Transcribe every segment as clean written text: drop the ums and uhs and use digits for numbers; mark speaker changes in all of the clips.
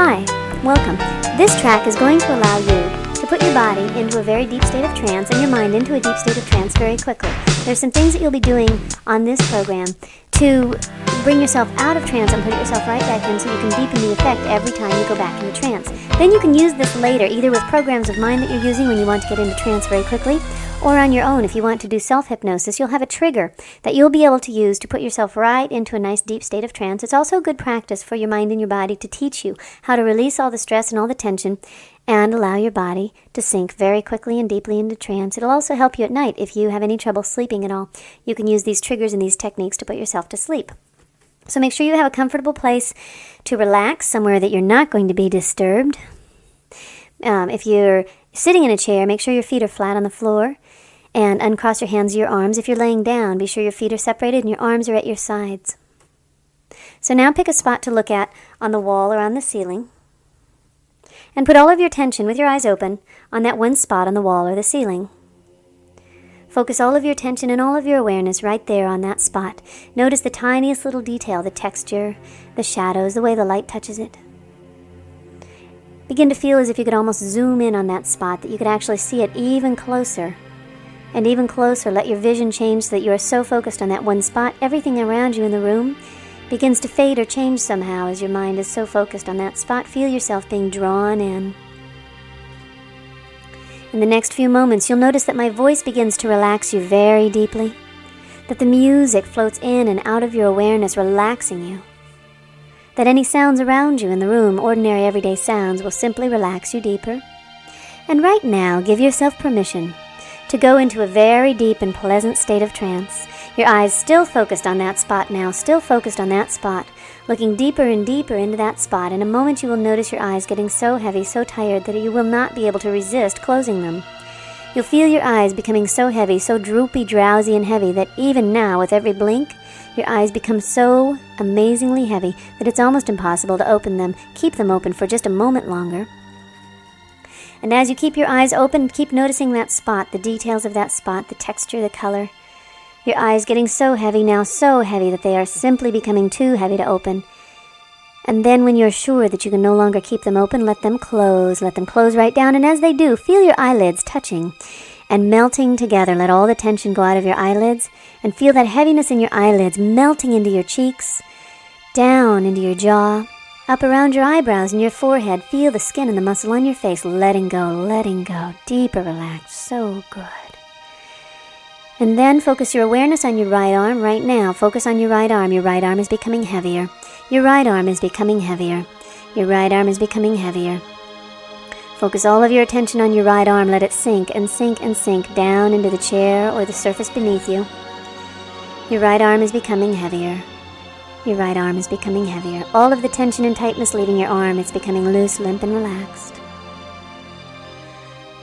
Speaker 1: Hi, welcome. This track is going to allow you to put your body into a very deep state of trance and your mind into a deep state of trance very quickly. There's some things that you'll be doing on this program to bring yourself out of trance and put yourself right back in so you can deepen the effect every time you go back into trance. Then you can use this later, either with programs of mind that you're using when you want to get into trance very quickly, or on your own if you want to do self-hypnosis. You'll have a trigger that you'll be able to use to put yourself right into a nice deep state of trance. It's also good practice for your mind and your body to teach you how to release all the stress and all the tension and allow your body to sink very quickly and deeply into trance. It'll also help you at night if you have any trouble sleeping at all. You can use these triggers and these techniques to put yourself to sleep. So make sure you have a comfortable place to relax, somewhere that you're not going to be disturbed. If you're sitting in a chair, make sure your feet are flat on the floor and uncross your hands or your arms. If you're laying down, be sure your feet are separated and your arms are at your sides. So now pick a spot to look at on the wall or on the ceiling and put all of your attention with your eyes open on that one spot on the wall or the ceiling. Focus all of your attention and all of your awareness right there on that spot. Notice the tiniest little detail, the texture, the shadows, the way the light touches it. Begin to feel as if you could almost zoom in on that spot, that you could actually see it even closer. And even closer, let your vision change so that you are so focused on that one spot, everything around you in the room begins to fade or change somehow as your mind is so focused on that spot. Feel yourself being drawn in. In the next few moments, you'll notice that my voice begins to relax you very deeply, that the music floats in and out of your awareness, relaxing you, that any sounds around you in the room, ordinary everyday sounds, will simply relax you deeper. And right now, give yourself permission to go into a very deep and pleasant state of trance. Your eyes still focused on that spot now, still focused on that spot, looking deeper and deeper into that spot. In a moment you will notice your eyes getting so heavy, so tired, that you will not be able to resist closing them. You'll feel your eyes becoming so heavy, so droopy, drowsy, and heavy that even now, with every blink, your eyes become so amazingly heavy that it's almost impossible to open them. Keep them open for just a moment longer. And as you keep your eyes open, keep noticing that spot, the details of that spot, the texture, the color. Your eyes getting so heavy now, so heavy that they are simply becoming too heavy to open. And then when you're sure that you can no longer keep them open, let them close right down. And as they do, feel your eyelids touching and melting together. Let all the tension go out of your eyelids and feel that heaviness in your eyelids melting into your cheeks, down into your jaw, up around your eyebrows and your forehead. Feel the skin and the muscle on your face letting go, deeper relaxed, so good. And then focus your awareness on your right arm right now. Focus on your right arm. Your right arm is becoming heavier. Your right arm is becoming heavier. Your right arm is becoming heavier. Focus all of your attention on your right arm. Let it sink and sink and sink down into the chair or the surface beneath you. Your right arm is becoming heavier. Your right arm is becoming heavier. All of the tension and tightness leaving your arm. It's becoming loose, limp, and relaxed.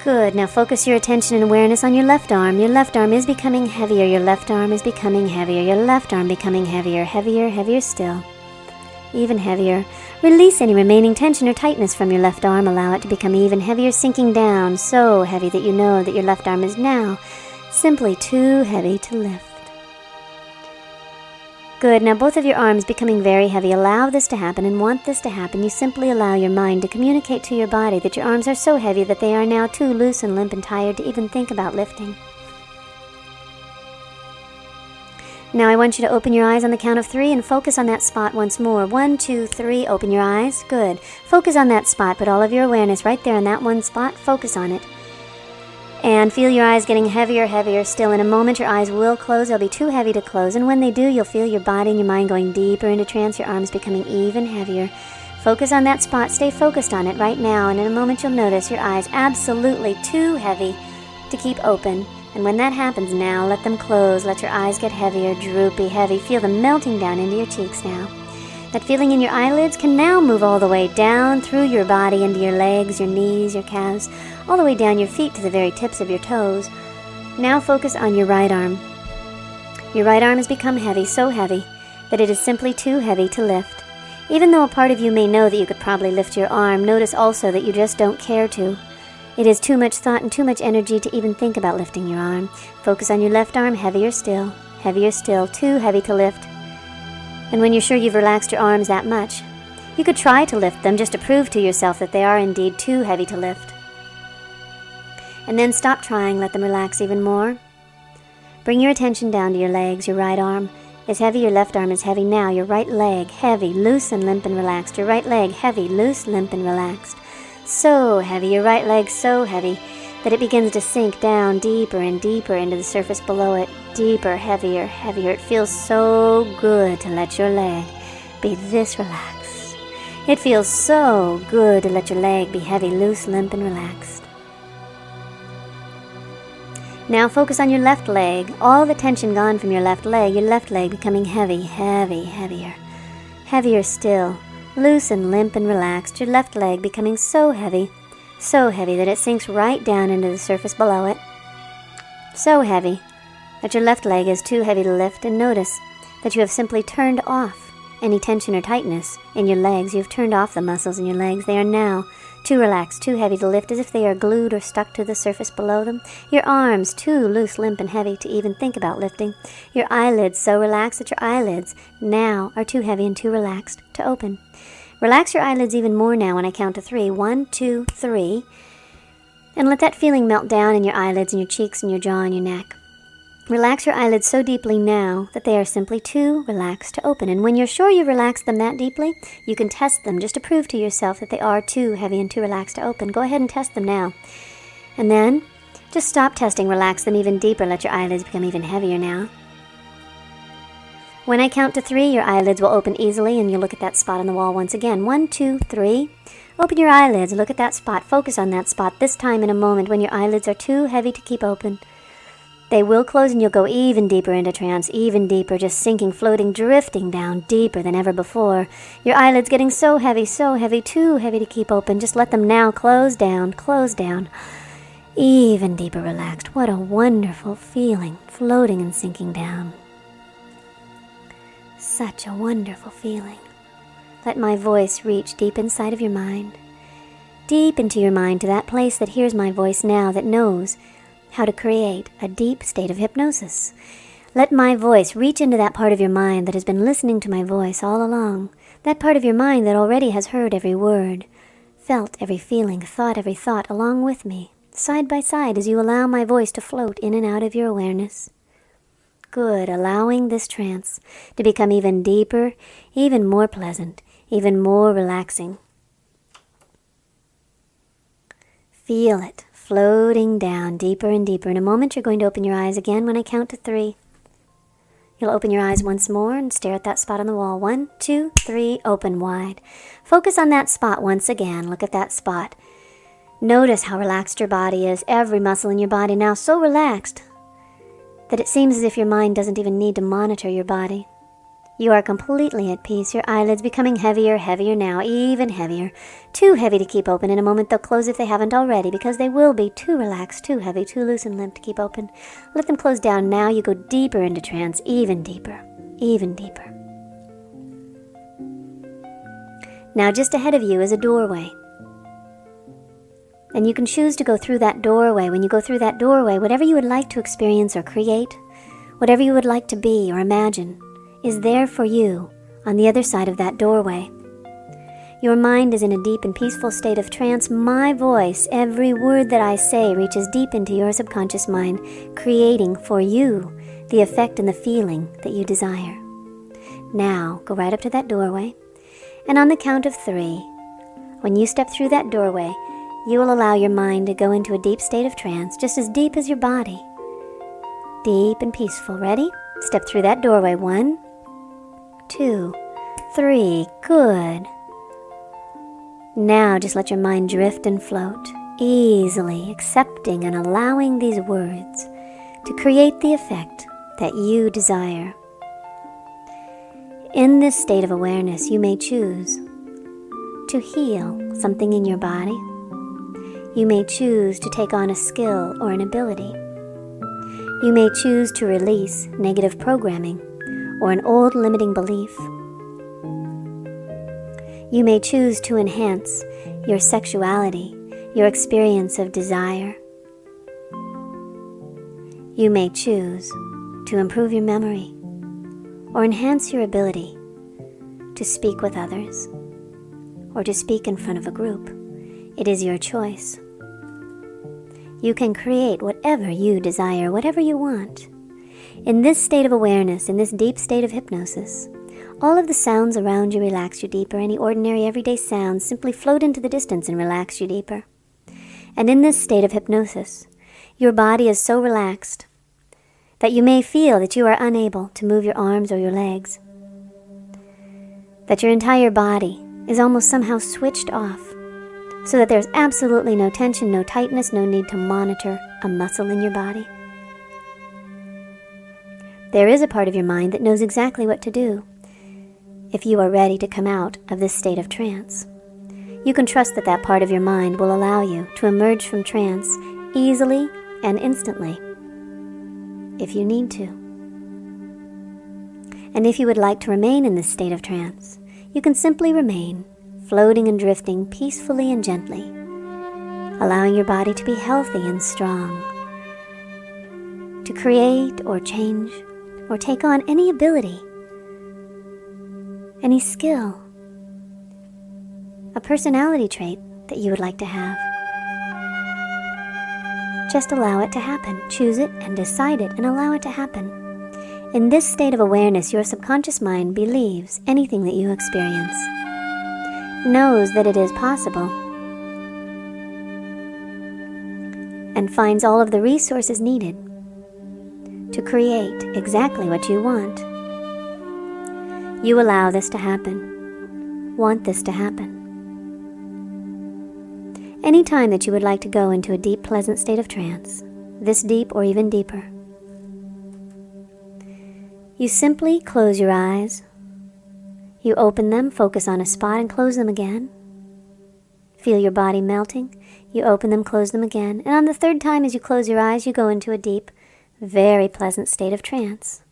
Speaker 1: Good. Now focus your attention and awareness on your left arm. Your left arm is becoming heavier. Your left arm is becoming heavier. Your left arm becoming heavier. Heavier, heavier still. Even heavier. Release any remaining tension or tightness from your left arm. Allow it to become even heavier, sinking down so heavy that you know that your left arm is now simply too heavy to lift. Good. Now both of your arms becoming very heavy. Allow this to happen and want this to happen. You simply allow your mind to communicate to your body that your arms are so heavy that they are now too loose and limp and tired to even think about lifting. Now I want you to open your eyes on the count of 3 and focus on that spot once more. 1, 2, 3. Open your eyes. Good. Focus on that spot. Put all of your awareness right there on that one spot. Focus on it. And feel your eyes getting heavier, heavier still. In a moment, your eyes will close. They'll be too heavy to close. And when they do, you'll feel your body and your mind going deeper into trance, your arms becoming even heavier. Focus on that spot. Stay focused on it right now. And in a moment, you'll notice your eyes absolutely too heavy to keep open. And when that happens now, let them close. Let your eyes get heavier, droopy, heavy. Feel them melting down into your cheeks now. That feeling in your eyelids can now move all the way down through your body into your legs, your knees, your calves, all the way down your feet to the very tips of your toes. Now focus on your right arm. Your right arm has become heavy, so heavy that it is simply too heavy to lift. Even though a part of you may know that you could probably lift your arm, notice also that you just don't care to. It is too much thought and too much energy to even think about lifting your arm. Focus on your left arm, heavier still, too heavy to lift. And when you're sure you've relaxed your arms that much, You could try to lift them just to prove to yourself that they are indeed too heavy to lift. And then stop trying, let them relax even more. Bring your attention down to your legs. Your right arm is heavy, your left arm is heavy now. Your right leg, heavy, loose and limp and relaxed. Your right leg, heavy, loose, limp and relaxed. So heavy, your right leg so heavy that it begins to sink down deeper and deeper into the surface below it. Deeper, heavier, heavier. It feels so good to let your leg be this relaxed. It feels so good to let your leg be heavy, loose, limp and relaxed. Now focus on your left leg. All the tension gone from your left leg becoming heavy, heavy, heavier. Heavier still, loose and limp and relaxed. Your left leg becoming so heavy that it sinks right down into the surface below it. So heavy that your left leg is too heavy to lift, and notice that you have simply turned off any tension or tightness in your legs. You've turned off the muscles in your legs. They are now too relaxed, too heavy to lift, as if they are glued or stuck to the surface below them. Your arms too loose, limp, and heavy to even think about lifting. Your eyelids so relaxed that your eyelids now are too heavy and too relaxed to open. Relax your eyelids even more now when I count to 3. 1, 2, 3. And let that feeling melt down in your eyelids and your cheeks and your jaw and your neck. Relax your eyelids so deeply now that they are simply too relaxed to open. And when you're sure you've relaxed them that deeply, you can test them just to prove to yourself that they are too heavy and too relaxed to open. Go ahead and test them now. And then just stop testing. Relax them even deeper. Let your eyelids become even heavier now. When I count to 3, your eyelids will open easily, and you'll look at that spot on the wall once again. 1, 2, 3. Open your eyelids. Look at that spot. Focus on that spot. This time in a moment when your eyelids are too heavy to keep open. They will close and you'll go even deeper into trance, even deeper, just sinking, floating, drifting down deeper than ever before. Your eyelids getting so heavy, too heavy to keep open. Just let them now close down, even deeper relaxed. What a wonderful feeling, floating and sinking down. Such a wonderful feeling. Let my voice reach deep inside of your mind, deep into your mind, to that place that hears my voice now, that knows how to create a deep state of hypnosis. Let my voice reach into that part of your mind that has been listening to my voice all along, that part of your mind that already has heard every word, felt every feeling, thought every thought along with me, side by side as you allow my voice to float in and out of your awareness. Good, allowing this trance to become even deeper, even more pleasant, even more relaxing. Feel it floating down deeper and deeper. In a moment, you're going to open your eyes again when I count to 3. You'll open your eyes once more and stare at that spot on the wall. 1, 2, 3, open wide. Focus on that spot once again. Look at that spot. Notice how relaxed your body is. Every muscle in your body now so relaxed that it seems as if your mind doesn't even need to monitor your body. You are completely at peace, your eyelids becoming heavier, heavier now, even heavier. Too heavy to keep open. In a moment they'll close if they haven't already, because they will be too relaxed, too heavy, too loose and limp to keep open. Let them close down now. You go deeper into trance, even deeper, even deeper. Now just ahead of you is a doorway. And you can choose to go through that doorway. When you go through that doorway, whatever you would like to experience or create, whatever you would like to be or imagine, is there for you on the other side of that doorway. Your mind is in a deep and peaceful state of trance. My voice, every word that I say, reaches deep into your subconscious mind, creating for you the effect and the feeling that you desire. Now, go right up to that doorway, and on the count of 3, when you step through that doorway, you will allow your mind to go into a deep state of trance, just as deep as your body. Deep and peaceful. Ready? Step through that doorway. 1, 2, 3. Good. Now just let your mind drift and float, easily accepting and allowing these words to create the effect that you desire. In this state of awareness, you may choose to heal something in your body. You may choose to take on a skill or an ability. You may choose to release negative programming or an old limiting belief. You may choose to enhance your sexuality, your experience of desire. You may choose to improve your memory or enhance your ability to speak with others. or to speak in front of a group. It is your choice. You can create whatever you desire, whatever you want. In this state of awareness, in this deep state of hypnosis, all of the sounds around you relax you deeper. Any ordinary everyday sounds simply float into the distance and relax you deeper. And in this state of hypnosis, your body is so relaxed that you may feel that you are unable to move your arms or your legs, that your entire body is almost somehow switched off, so that there's absolutely no tension, no tightness, no need to monitor a muscle in your body. There is a part of your mind that knows exactly what to do if you are ready to come out of this state of trance. You can trust that that part of your mind will allow you to emerge from trance easily and instantly, if you need to. And if you would like to remain in this state of trance, you can simply remain, floating and drifting peacefully and gently, allowing your body to be healthy and strong, to create or change or take on any ability, any skill, a personality trait that you would like to have. Just allow it to happen. Choose it and decide it and allow it to happen. In this state of awareness, your subconscious mind believes anything that you experience, knows that it is possible, and finds all of the resources needed to create exactly what you want. You allow this to happen, want this to happen. Any time that you would like to go into a deep, pleasant state of trance, this deep or even deeper, you simply close your eyes, you open them, focus on a spot and close them again. Feel your body melting, you open them, close them again, and on the third time as you close your eyes, you go into a deep, very pleasant state of trance.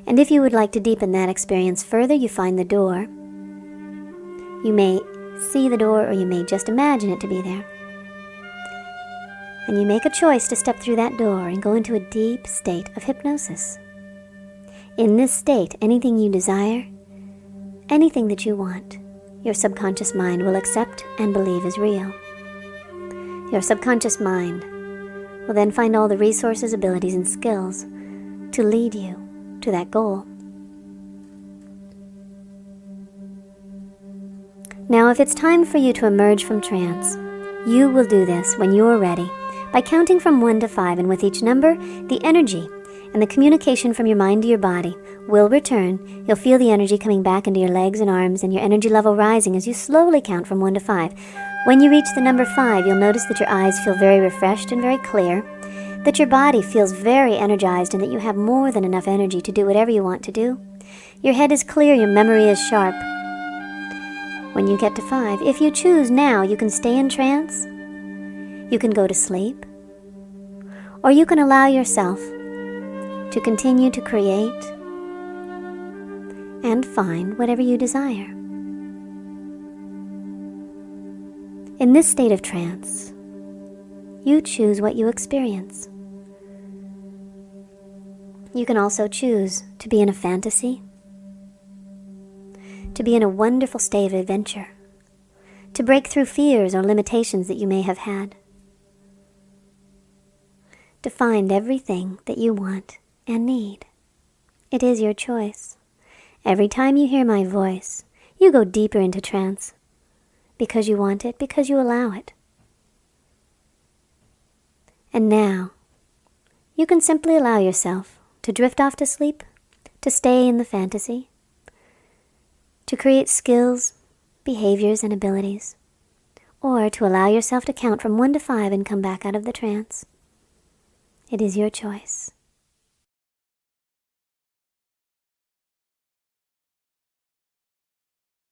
Speaker 1: And if you would like to deepen that experience further, you find the door. You may see the door or you may just imagine it to be there. And you make a choice to step through that door and go into a deep state of hypnosis. In this state, anything you desire, anything that you want, your subconscious mind will accept and believe is real. Your subconscious mind will then find all the resources, abilities, and skills to lead you to that goal. Now, if it's time for you to emerge from trance, you will do this when you are ready by counting from 1 to 5, and with each number, the energy and the communication from your mind to your body will return. You'll feel the energy coming back into your legs and arms and your energy level rising as you slowly count from 1 to 5. When you reach the number 5, you'll notice that your eyes feel very refreshed and very clear, that your body feels very energized, and that you have more than enough energy to do whatever you want to do. Your head is clear, your memory is sharp. When you get to 5, if you choose now, you can stay in trance, you can go to sleep, or you can allow yourself to continue to create and find whatever you desire. In this state of trance, you choose what you experience. You can also choose to be in a fantasy, to be in a wonderful state of adventure, to break through fears or limitations that you may have had, to find everything that you want and need. It is your choice. Every time you hear my voice, you go deeper into trance, because you want it, because you allow it. And now, you can simply allow yourself to drift off to sleep, to stay in the fantasy, to create skills, behaviors, and abilities, or to allow yourself to count from 1 to 5 and come back out of the trance. It is your choice.